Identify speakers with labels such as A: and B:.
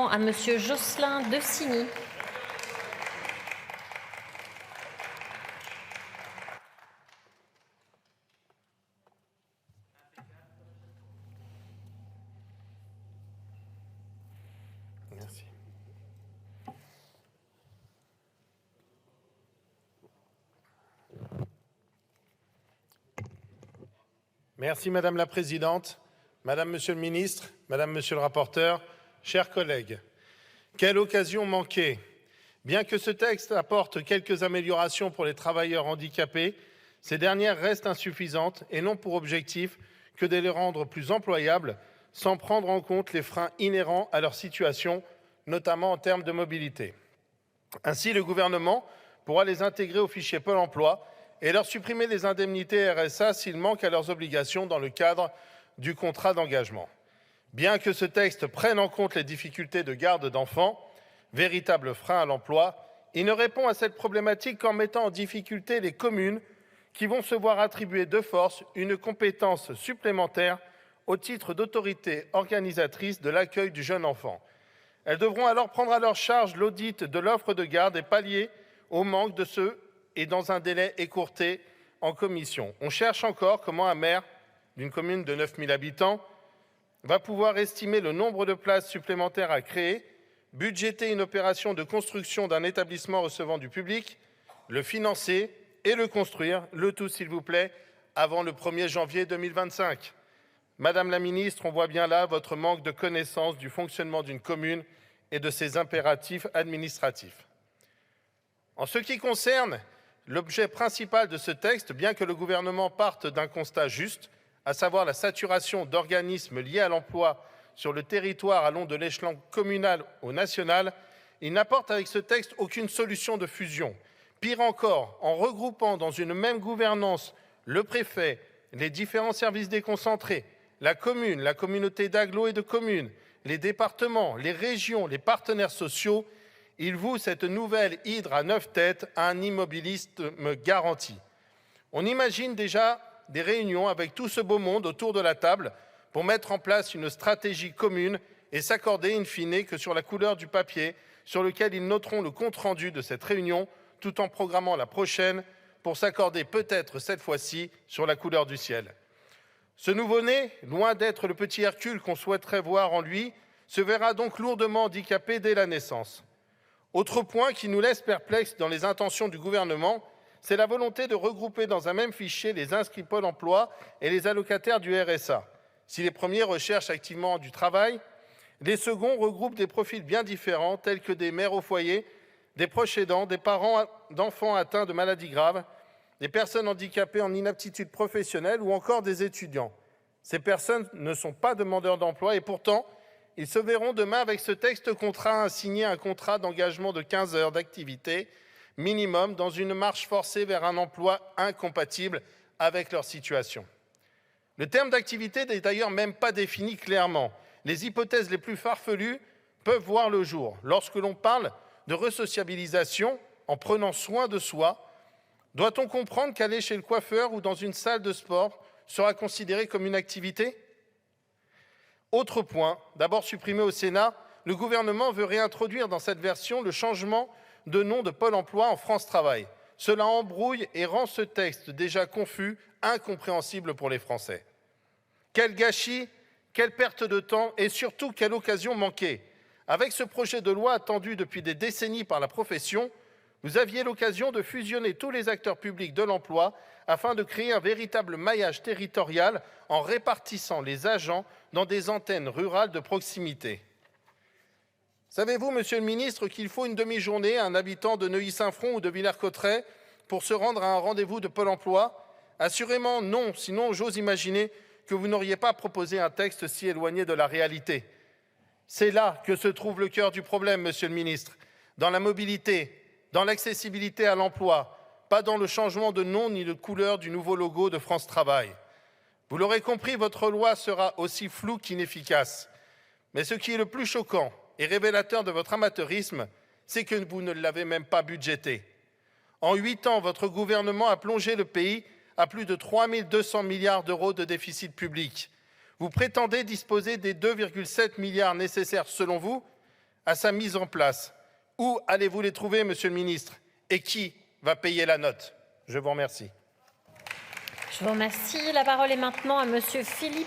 A: amendement à Monsieur Jocelyn Decini.
B: Merci. Merci Madame la Présidente, Madame, Monsieur le Ministre, Madame, Monsieur le rapporteur, chers collègues. Quelle occasion manquée! Bien que ce texte apporte quelques améliorations pour les travailleurs handicapés, ces dernières restent insuffisantes et n'ont pour objectif que de les rendre plus employables sans prendre en compte les freins inhérents à leur situation, notamment en termes de mobilité. Ainsi, le gouvernement pourra les intégrer au fichier Pôle emploi et leur supprimer les indemnités RSA s'ils manquent à leurs obligations dans le cadre du contrat d'engagement. Bien que ce texte prenne en compte les difficultés de garde d'enfants, véritable frein à l'emploi, il ne répond à cette problématique qu'en mettant en difficulté les communes qui vont se voir attribuer de force une compétence supplémentaire au titre d'autorité organisatrice de l'accueil du jeune enfant. Elles devront alors prendre à leur charge l'audit de l'offre de garde et pallier au manque de ceux et dans un délai écourté en commission. On cherche encore comment un maire d'une commune de 9 000 habitants va pouvoir estimer le nombre de places supplémentaires à créer, budgéter une opération de construction d'un établissement recevant du public, le financer et le construire, le tout, s'il vous plaît, avant le 1er janvier 2025. Madame la ministre, on voit bien là votre manque de connaissance du fonctionnement d'une commune et de ses impératifs administratifs. En ce qui concerne l'objet principal de ce texte, bien que le gouvernement parte d'un constat juste, à savoir la saturation d'organismes liés à l'emploi sur le territoire allant de l'échelon communal au national, il n'apporte avec ce texte aucune solution de fusion. Pire encore, en regroupant dans une même gouvernance le préfet, les différents services déconcentrés, la commune, la communauté d'agglo et de communes, les départements, les régions, les partenaires sociaux, il voue cette nouvelle hydre à 9 têtes à un immobilisme garanti. On imagine déjà des réunions avec tout ce beau monde autour de la table pour mettre en place une stratégie commune et s'accorder in fine que sur la couleur du papier sur lequel ils noteront le compte-rendu de cette réunion tout en programmant la prochaine pour s'accorder peut-être cette fois-ci sur la couleur du ciel. Ce nouveau-né, loin d'être le petit Hercule qu'on souhaiterait voir en lui, se verra donc lourdement handicapé dès la naissance. Autre point qui nous laisse perplexes dans les intentions du gouvernement, c'est la volonté de regrouper dans un même fichier les inscrits Pôle emploi et les allocataires du RSA. Si les premiers recherchent activement du travail, les seconds regroupent des profils bien différents, tels que des mères au foyer, des proches aidants, des parents d'enfants atteints de maladies graves, des personnes handicapées en inaptitude professionnelle ou encore des étudiants. Ces personnes ne sont pas demandeurs d'emploi et pourtant, ils se verront demain avec ce texte contraints à signer un contrat d'engagement de 15 heures d'activité minimum dans une marche forcée vers un emploi incompatible avec leur situation. Le terme d'activité n'est d'ailleurs même pas défini clairement. Les hypothèses les plus farfelues peuvent voir le jour. Lorsque l'on parle de resociabilisation en prenant soin de soi, doit-on comprendre qu'aller chez le coiffeur ou dans une salle de sport sera considéré comme une activité ? Autre point, d'abord supprimé au Sénat, le gouvernement veut réintroduire dans cette version le changement de nom de Pôle emploi en France Travail. Cela embrouille et rend ce texte déjà confus, incompréhensible pour les Français. Quel gâchis, quelle perte de temps et surtout quelle occasion manquée. Avec ce projet de loi attendu depuis des décennies par la profession, vous aviez l'occasion de fusionner tous les acteurs publics de l'emploi afin de créer un véritable maillage territorial en répartissant les agents dans des antennes rurales de proximité. Savez-vous, Monsieur le Ministre, qu'il faut une demi-journée à un habitant de Neuilly-Saint-Front ou de Villers-Cotterêts pour se rendre à un rendez-vous de Pôle emploi? Assurément non, sinon j'ose imaginer que vous n'auriez pas proposé un texte si éloigné de la réalité. C'est là que se trouve le cœur du problème, Monsieur le Ministre, dans la mobilité, dans l'accessibilité à l'emploi, pas dans le changement de nom ni de couleur du nouveau logo de France Travail. Vous l'aurez compris, votre loi sera aussi floue qu'inefficace. Mais ce qui est le plus choquant et révélateur de votre amateurisme, c'est que vous ne l'avez même pas budgété. En 8 ans, votre gouvernement a plongé le pays à plus de 3 200 milliards d'euros de déficit public. Vous prétendez disposer des 2,7 milliards nécessaires selon vous, à sa mise en place? Où allez-vous les trouver, Monsieur le ministre? Et qui va payer la note? Je vous remercie.
A: Je vous remercie. La parole est maintenant à Monsieur Philippe